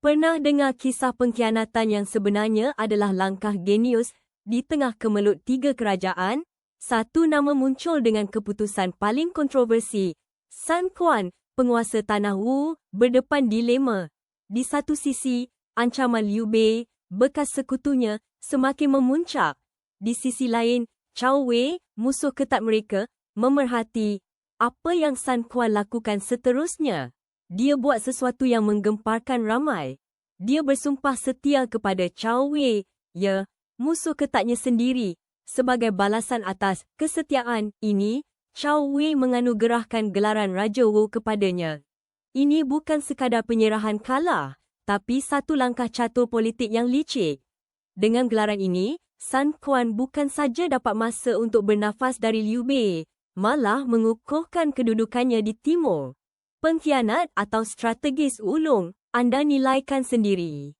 Pernah dengar kisah pengkhianatan yang sebenarnya adalah langkah genius di tengah kemelut tiga kerajaan? Satu nama muncul dengan keputusan paling kontroversi. Sun Quan, penguasa tanah Wu, berdepan dilema. Di satu sisi, ancaman Liu Bei, bekas sekutunya, semakin memuncak. Di sisi lain, Cao Wei, musuh ketat mereka, memerhati apa yang Sun Quan lakukan seterusnya. Dia buat sesuatu yang menggemparkan ramai. Dia bersumpah setia kepada Cao Wei, ya, musuh ketatnya sendiri. Sebagai balasan atas kesetiaan ini, Cao Wei menganugerahkan gelaran Raja Wu kepadanya. Ini bukan sekadar penyerahan kalah, tapi satu langkah catur politik yang licik. Dengan gelaran ini, Sun Quan bukan saja dapat masa untuk bernafas dari Liu Bei, malah mengukuhkan kedudukannya di timur. Pengkhianat atau strategis ulung, anda nilaikan sendiri.